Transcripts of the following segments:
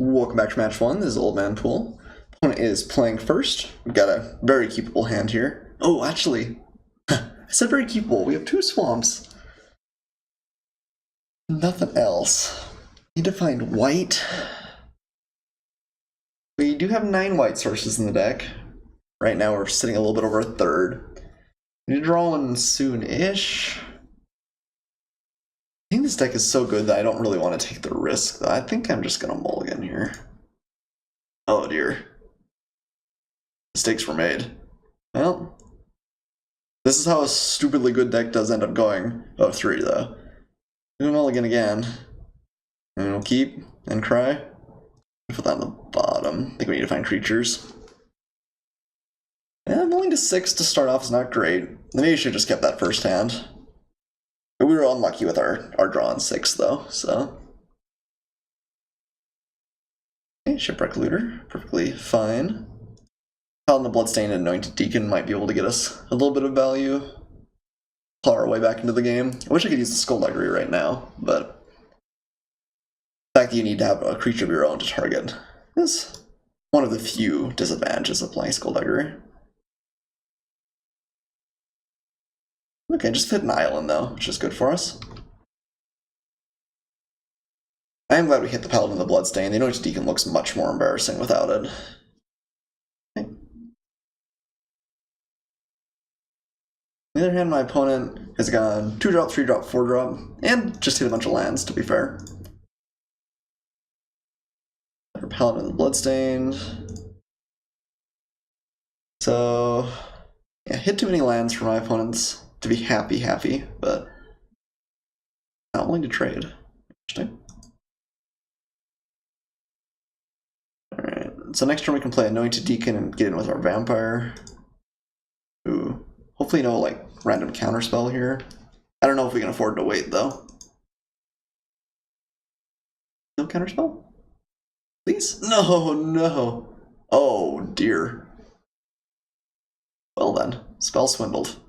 Welcome back to match one. This is Old Man Poole. Opponent is playing first. We've got a very keepable hand here. Oh, actually, I said very keepable. We have two swamps. Nothing else. Need to find white. We do have 9 white sources in the deck. Right now we're sitting a little bit over a third. We need to draw one soon-ish. I think this deck is so good that I don't really want to take the risk, though. I think I'm just going to mulligan here. Oh dear. Mistakes were made. Well, this is how a stupidly good deck does end up going. Oh, 3 though. Do a mulligan again. And we'll keep and cry. Put that on the bottom. I think we need to find creatures. Yeah, mulling to 6 to start off is not great. Maybe you should have just kept that first hand. But we were unlucky with our draw on 6 though, so. Okay, Shipwreck Looter, perfectly fine. Paladin the Bloodstained and Anointed Deacon might be able to get us a little bit of value. Claw our way back into the game. I wish I could use the Skullduggery right now, but the fact that you need to have a creature of your own to target is one of the few disadvantages of playing Skullduggery. Okay, just fit an island though, which is good for us. I am glad we hit the Paladin the Bloodstained. The Anointed Deacon looks much more embarrassing without it. Okay. On the other hand, my opponent has gone 2-drop, 3-drop, 4-drop, and just hit a bunch of lands, to be fair. For Paladin the Bloodstained. So, yeah, hit too many lands for my opponents to be happy, but not willing to trade. Interesting. Alright, so next turn we can play Anointed Deacon and get in with our Vampire. Ooh, hopefully no, like, random counterspell here. I don't know if we can afford to wait, though. No counterspell? Please? No. Oh, dear. Well then, spell swindled.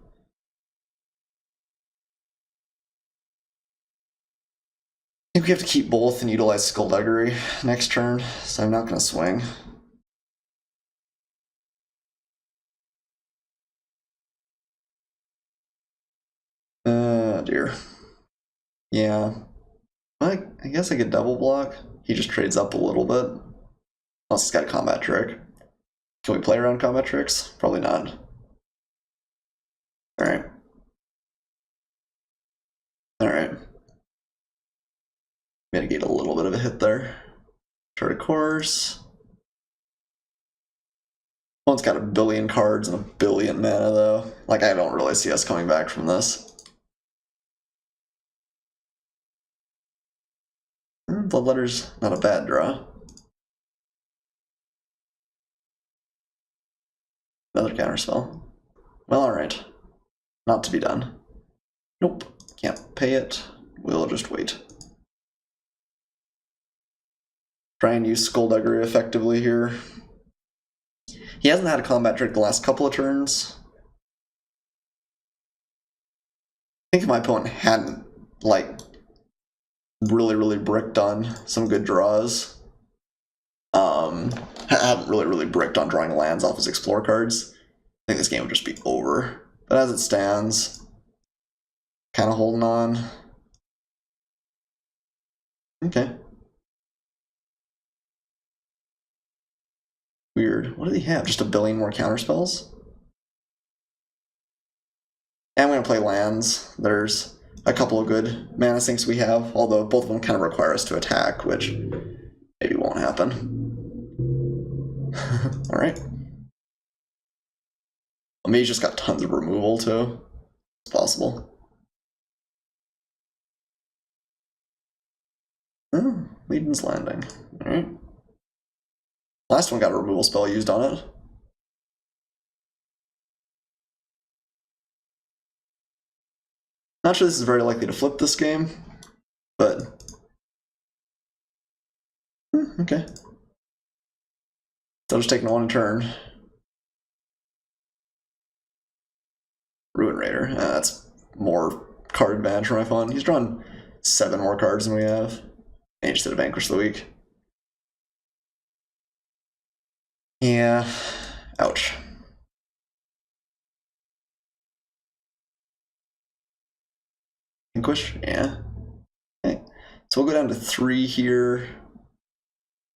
I think we have to keep both and utilize Skullduggery next turn, so I'm not going to swing. Oh dear. Yeah. I guess I could double block. He just trades up a little bit. Unless he's got a combat trick. Can we play around combat tricks? Probably not. Alright. Mitigate a little bit of a hit there. Chart of course. One's got a billion cards and a billion mana though. Like, I don't really see us coming back from this. Bloodletter's not a bad draw. Another counterspell. Well, alright. Not to be done. Nope. Can't pay it. We'll just wait. Try and use Skullduggery effectively here. He hasn't had a combat trick the last couple of turns. I think if my opponent hadn't, like, really bricked on some good draws, hadn't really bricked on drawing lands off his Explore cards, I think this game would just be over. But as it stands, kind of holding on. Okay. Weird. What do they have? Just a billion more counterspells? And I'm going to play lands. There's a couple of good mana sinks we have, although both of them kind of require us to attack, which maybe won't happen. Alright. Well, maybe he's just got tons of removal, too. It's possible. Oh, Leden's Landing. Alright. Last one got a removal spell used on it. Not sure this is very likely to flip this game, but okay. So I'll just take one turn. Ruin Raider. That's more card advantage for my opponent. He's drawn 7 more cards than we have. And he just did a Vanquish the Weak. Yeah. Ouch. Vanquish? Yeah. Okay. So we'll go down to 3 here.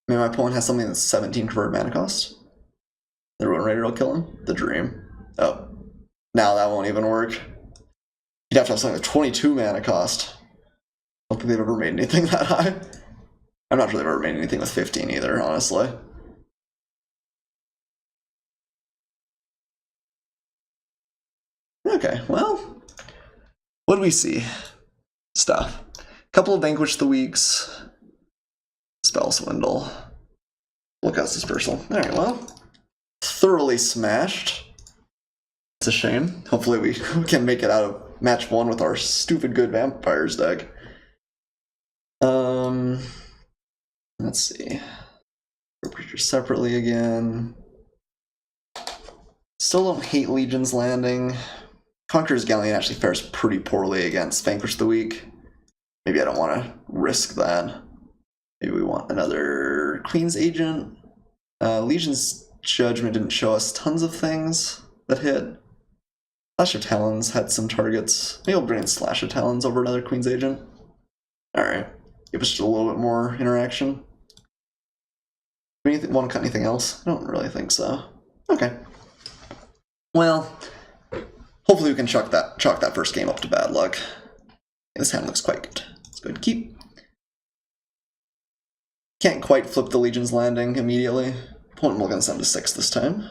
Maybe my opponent has something that's 17 converted mana cost. The Ruin Raider will kill him? The Dream. Oh. Now that won't even work. You'd have to have something with 22 mana cost. I don't think they've ever made anything that high. I'm not sure they've ever made anything with 15 either, honestly. Okay, well, what do we see? Stuff. Couple of Vanquish the Weeks. Spell Swindle. Lookout Dispersal. Alright, well, thoroughly smashed. It's a shame. Hopefully we can make it out of match 1 with our stupid good vampires deck. Let's see. Creatures separately again. Still don't hate Legion's Landing. Conqueror's Galleon actually fares pretty poorly against Vanquish the Weak. Maybe I don't want to risk that. Maybe we want another Queen's Agent. Legion's Judgment didn't show us tons of things that hit. Slash of Talons had some targets. Maybe we'll bring in Slash of Talons over another Queen's Agent. Alright. Give us just a little bit more interaction. Do you want to cut anything else? I don't really think so. Okay. Well, hopefully we can chalk that first game up to bad luck. This hand looks quite good. Let's go ahead and keep. Can't quite flip the Legion's Landing immediately. Opponent will get send to 6 this time.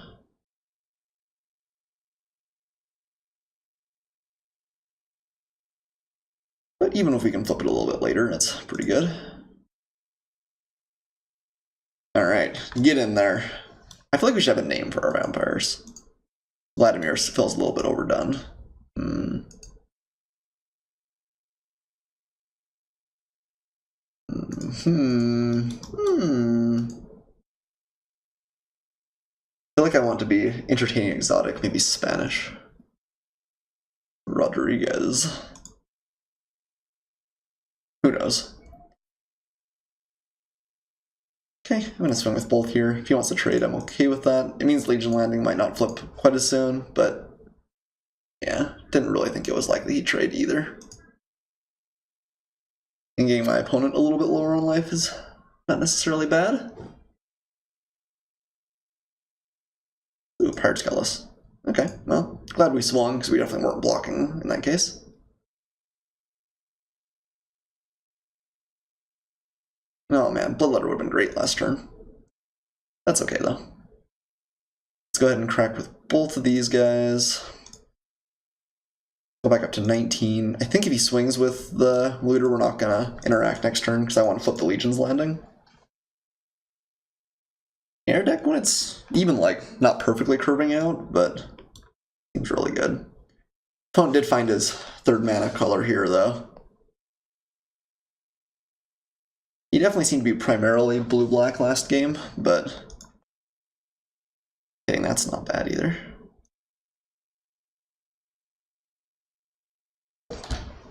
But even if we can flip it a little bit later, that's pretty good. Alright, get in there. I feel like we should have a name for our vampires. Vladimir feels a little bit overdone. I feel like I want to be entertaining exotic, maybe Spanish. Rodriguez. Who knows? Okay, I'm going to swing with both here. If he wants to trade, I'm okay with that. It means Legion Landing might not flip quite as soon, but yeah, didn't really think it was likely he'd trade either. And getting my opponent a little bit lower on life is not necessarily bad. Ooh, Pirate Skellis. Okay, well, glad we swung, because we definitely weren't blocking in that case. Oh man, Bloodletter would have been great last turn. That's okay though. Let's go ahead and crack with both of these guys. Go back up to 19. I think if he swings with the Looter, we're not gonna interact next turn because I want to flip the Legion's Landing. Air deck when it's even like not perfectly curving out, but seems really good. Opponent did find his 3rd mana color here though. He definitely seemed to be primarily blue-black last game, but okay, that's not bad either.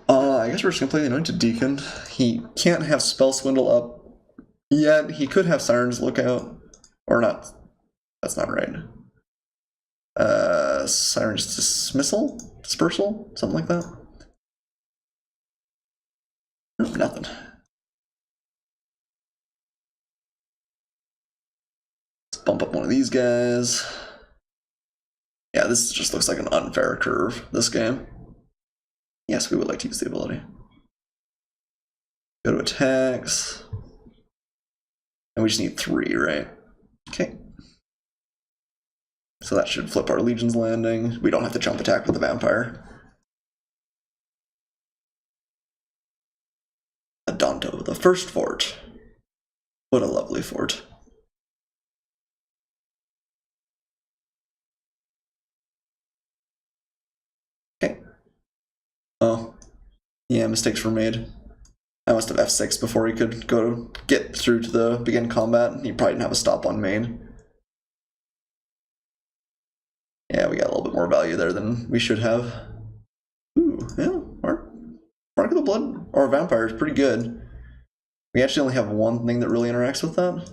I guess we're just gonna play the Anointed Deacon. He can't have Spell Swindle up yet. He could have Siren's Lookout. Or not. That's not right. Siren's Dispersal? Something like that? Nope, nothing. Let's bump up one of these guys. Yeah, this just looks like an unfair curve, this game. Yes, we would like to use the ability. Go to attacks. And we just need 3, right? Okay. So that should flip our Legion's Landing. We don't have to jump attack with the vampire. Adonto, the first fort. What a lovely fort. Okay. Oh. Yeah, mistakes were made. I must have F6 before he could go get through to the begin combat. He probably didn't have a stop on main. Yeah, we got a little bit more value there than we should have. Ooh, yeah, Mark of the Blood or Vampire is pretty good. We actually only have one thing that really interacts with that.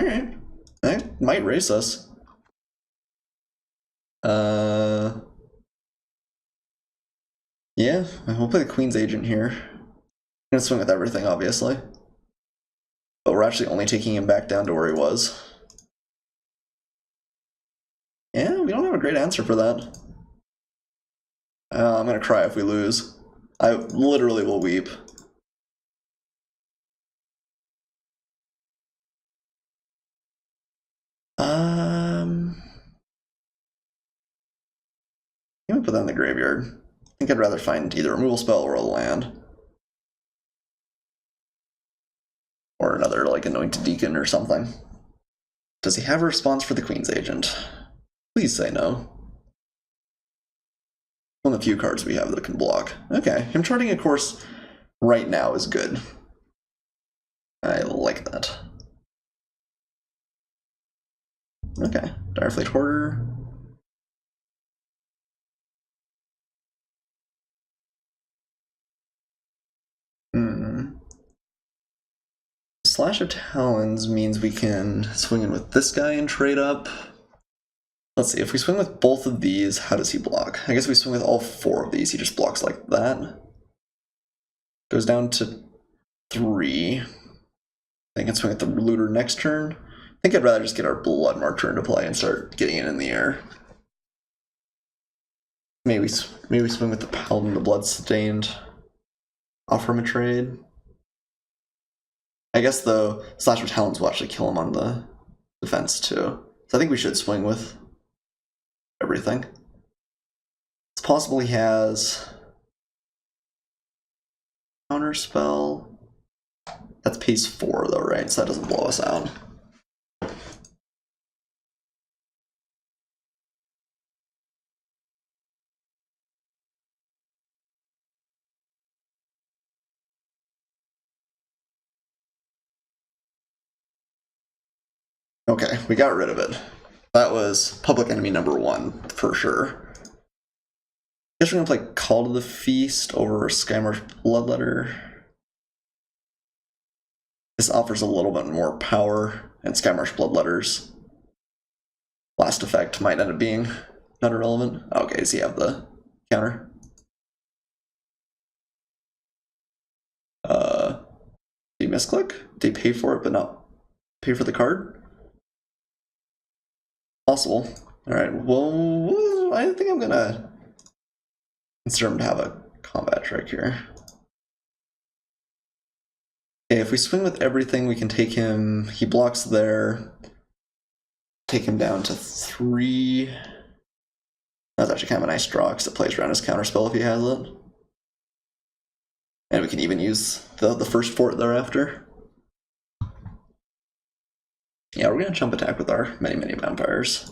Alright. That might race us. Yeah, we'll play the Queen's Agent here. I'm gonna swing with everything, obviously. But we're actually only taking him back down to where he was. Yeah, we don't have a great answer for that. I'm gonna cry if we lose. I literally will weep. I'm gonna put that in the graveyard. I think I'd rather find either a removal spell or a land. Or another, like, Anointed Deacon or something. Does he have a response for the Queen's Agent? Please say no. One of the few cards we have that can block. Okay, him charting a course right now is good. I like that. Okay, Direfleet Hoarder. Slash of Talons means we can swing in with this guy and trade up. Let's see, if we swing with both of these, how does he block? I guess we swing with all 4 of these, he just blocks like that. Goes down to 3. I can swing with the Looter next turn. I think I'd rather just get our Blood Marcher into play and start getting it in the air. Maybe swing with the Paladin, the Bloodstained. Offer him a trade. I guess, though, Slash of Talons will actually kill him on the defense, too. So I think we should swing with everything. It's possible he has Counterspell. That's pace 4, though, right? So that doesn't blow us out. Okay, we got rid of it. That was public enemy number 1, for sure. I guess we're gonna play Call to the Feast over Skymarsh Bloodletter. This offers a little bit more power, and Skymarsh Bloodletter's last effect might end up being not irrelevant. Okay, does he have the counter? Did he misclick? Did he pay for it but not pay for the card? Possible. Alright, well, I think I'm gonna consider him to have a combat trick here. Okay, if we swing with everything, we can take him. He blocks there. Take him down to 3. That's actually kind of a nice draw because it plays around his counterspell if he has it. And we can even use the first fort thereafter. Yeah, we're gonna jump attack with our many vampires.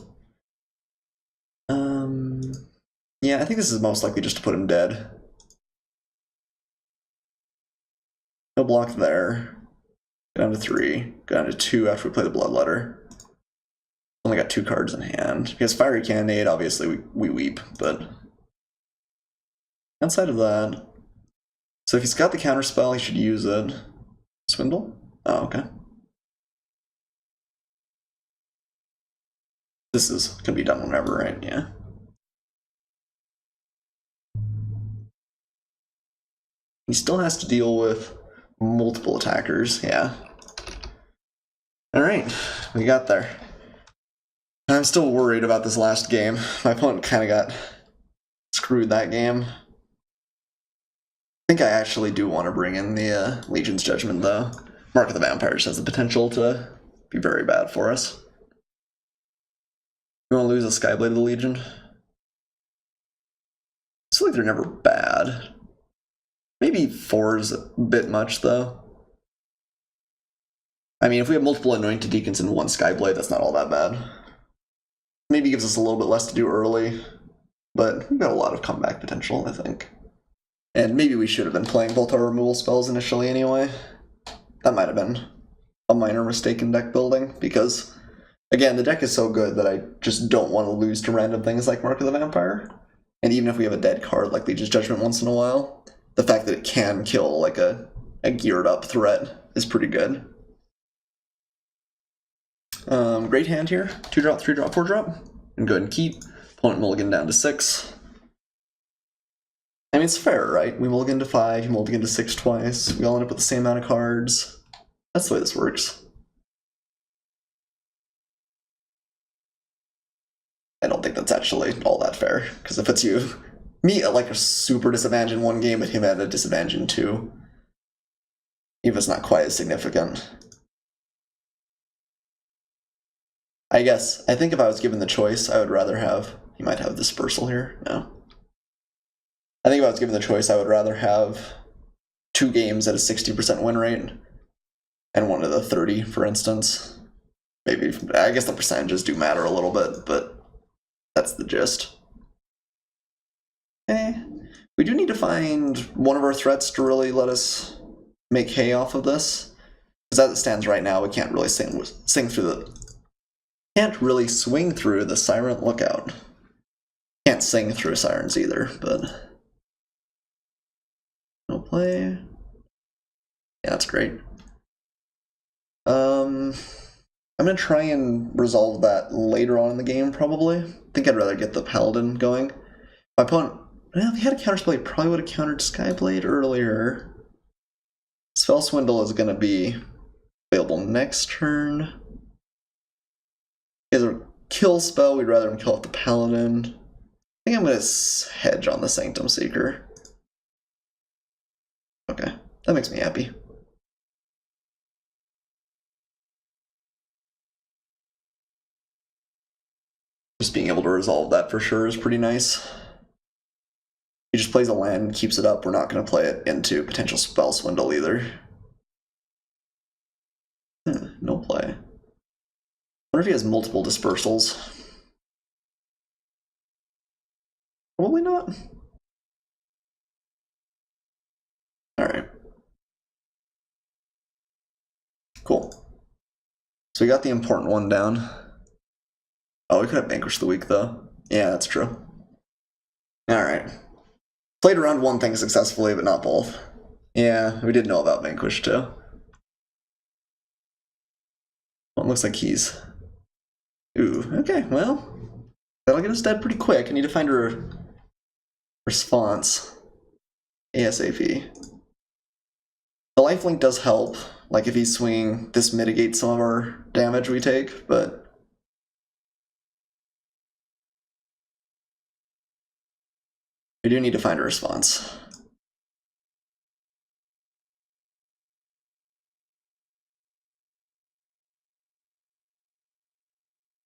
Yeah, I think this is most likely just to put him dead. No block there. Go down to 3. Go down to 2 after we play the Bloodletter. Only got 2 cards in hand. Because Fiery Cannonade, obviously we weep, but outside of that. So if he's got the counterspell, he should use it. Swindle? Oh, okay. This can be done whenever, right? Yeah. He still has to deal with multiple attackers, yeah. Alright, we got there. I'm still worried about this last game. My opponent kind of got screwed that game. I think I actually do want to bring in the Legion's Judgment, though. Mark of the Vampires has the potential to be very bad for us. You want to lose a Skyblade of the Legion? I feel like they're never bad. Maybe 4 is a bit much, though. I mean, if we have multiple Anointed Deacons and 1 Skyblade, that's not all that bad. Maybe gives us a little bit less to do early, but we've got a lot of comeback potential, I think. And maybe we should have been playing both our removal spells initially anyway. That might have been a minor mistake in deck building, because, again, the deck is so good that I just don't want to lose to random things like Mark of the Vampire. And even if we have a dead card like Legion's Judgment once in a while, the fact that it can kill like a geared up threat is pretty good. Great hand here. 2-drop, 3-drop, 4-drop. And go ahead and keep. Opponent mulligan down to 6. I mean, it's fair, right? We mulligan to 5, you mulligan to 6 twice. We all end up with the same amount of cards. That's the way this works. I don't think that's actually all that fair, because it puts me at like a super disadvantage in one game, but him at a disadvantage in 2. Even if it's not quite as significant. I think if I was given the choice, I would rather have... He might have dispersal here. No. I think if I was given the choice, I would rather have 2 games at a 60% win rate and one at a 30, for instance. Maybe, I guess the percentages do matter a little bit, but that's the gist. Okay. We do need to find one of our threats to really let us make hay off of this. Because as it stands right now, we can't really swing through the Siren Lookout. Can't sing through Sirens either, but... No play. Yeah, that's great. I'm gonna try and resolve that later on in the game, probably. I think I'd rather get the Paladin going. My opponent, well, if he had a counterspell, he probably would have countered Skyblade earlier. Spell Swindle is gonna be available next turn. He has a kill spell, we'd rather him kill off the Paladin. I think I'm gonna hedge on the Sanctum Seeker. Okay, that makes me happy. Just being able to resolve that for sure is pretty nice. He just plays a land and keeps it up. We're not going to play it into potential Spell Swindle either. No play. I wonder if he has multiple dispersals. Probably not. Alright. Cool. So we got the important one down. Oh, we could have Vanquished the Weak, though. Yeah, that's true. Alright. Played around one thing successfully, but not both. Yeah, we did know about Vanquish, too. Well, it looks like he's... Ooh, okay, well... That'll get us dead pretty quick. I need to find a response. ASAP. The lifelink does help. Like, if he's swinging, this mitigates some of our damage we take, but... We do need to find a response.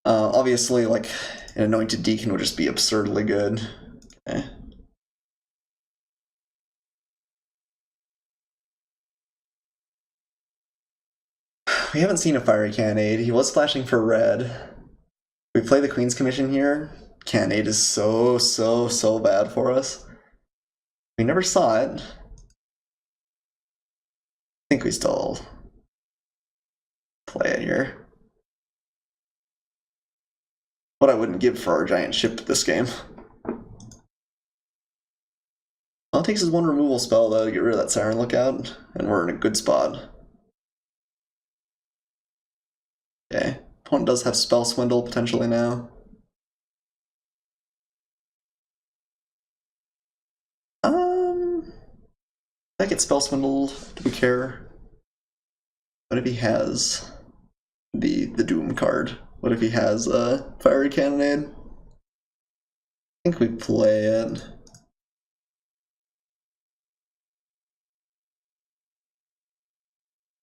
Obviously, like, an Anointed Deacon would just be absurdly good. Okay. We haven't seen a Fiery Cannonade. He was flashing for red. We play the Queen's Commission here. Cannonade is so bad for us. We never saw it. I think we still play it here. What I wouldn't give for our giant ship this game. All it takes is one removal spell, though, to get rid of that Siren Lookout, and we're in a good spot. Okay. Opponent does have Spell Swindle potentially now. I get Spell Swindled. Do we care? What if he has the Doom card? What if he has a Fiery Cannonade? I think we play it.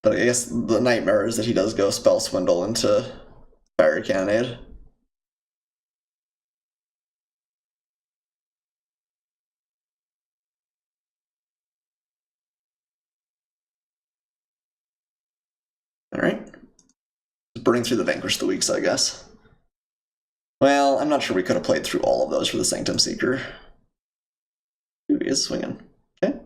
But I guess the nightmare is that he does go Spell Swindle into Fiery Cannonade. Alright. Burning through the Vanquish the Weaks, I guess. Well, I'm not sure we could have played through all of those for the Sanctum Seeker. Ooh, he is swinging. Okay.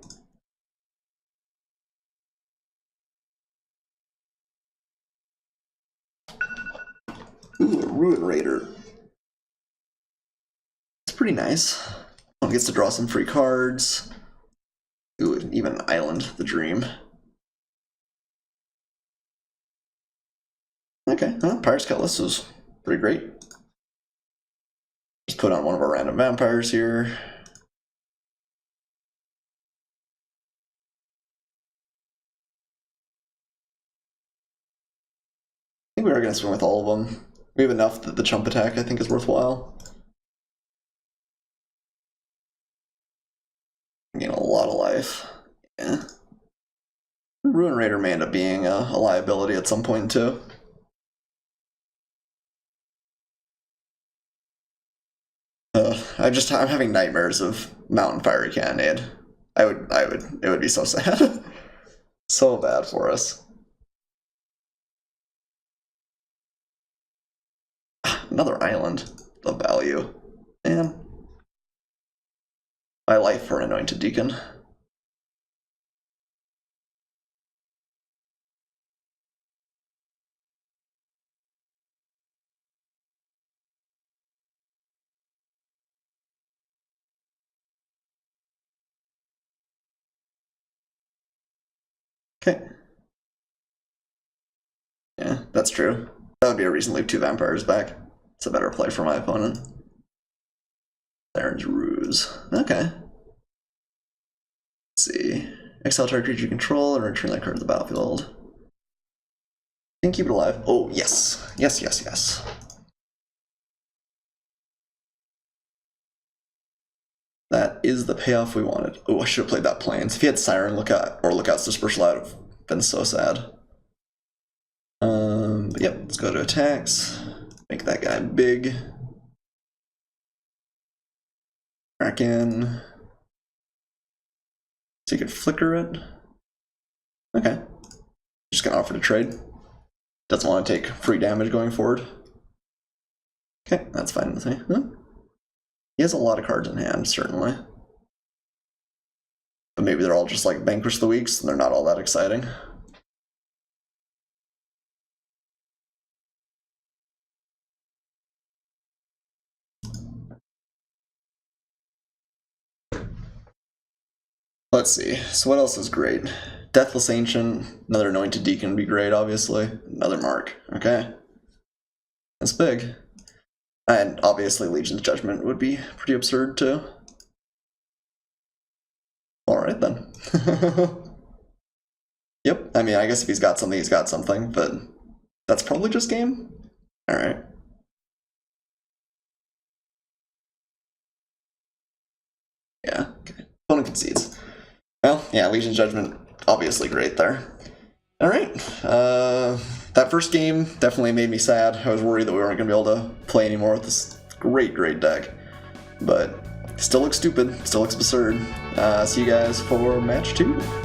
Ooh, a Ruin Raider. It's pretty nice. One gets to draw some free cards. Ooh, even Island, the Dream. Okay, Pirate's Cutlass is pretty great. Just put on one of our random vampires here. I think we are going to swing with all of them. We have enough that the chump attack I think is worthwhile. Gain a lot of life. Yeah. Ruin Raider may end up being a liability at some point too. I'm having nightmares of Mountain Fiery Cannonade. It would be so sad. So bad for us. Another island of value. Man. My life for an Anointed Deacon. Okay. Yeah, that's true. That would be a reason to leave 2 vampires back. It's a better play for my opponent. Theron's Ruse. Okay. Let's see. Exile target creature you control and return that card to the battlefield. And keep it alive. Oh, yes. Yes, yes, yes. That is the payoff we wanted. Oh, I should have played that Plains. If he had Siren Lookout or Lookout's Dispersal, I would have been so sad. But yep, let's go to attacks. Make that guy big. Kraken. So you could flicker it. Okay. Just gonna offer to trade. Doesn't want to take free damage going forward. Okay, that's fine with me. Huh? He has a lot of cards in hand, certainly. But maybe they're all just like Vanquish the Weeks and they're not all that exciting. Let's see. So what else is great? Deathless Ancient, another Anointed Deacon would be great, obviously. Another Mark. Okay. That's big. And obviously Legion's Judgment would be pretty absurd too. Alright then. Yep, I mean, I guess if he's got something, he's got something, but that's probably just game? Alright. Yeah, okay. Opponent concedes. Well, yeah, Legion's Judgment, obviously great there. Alright, that first game definitely made me sad. I was worried that we weren't going to be able to play anymore with this great, great deck. But still looks stupid, still looks absurd. See you guys for match 2.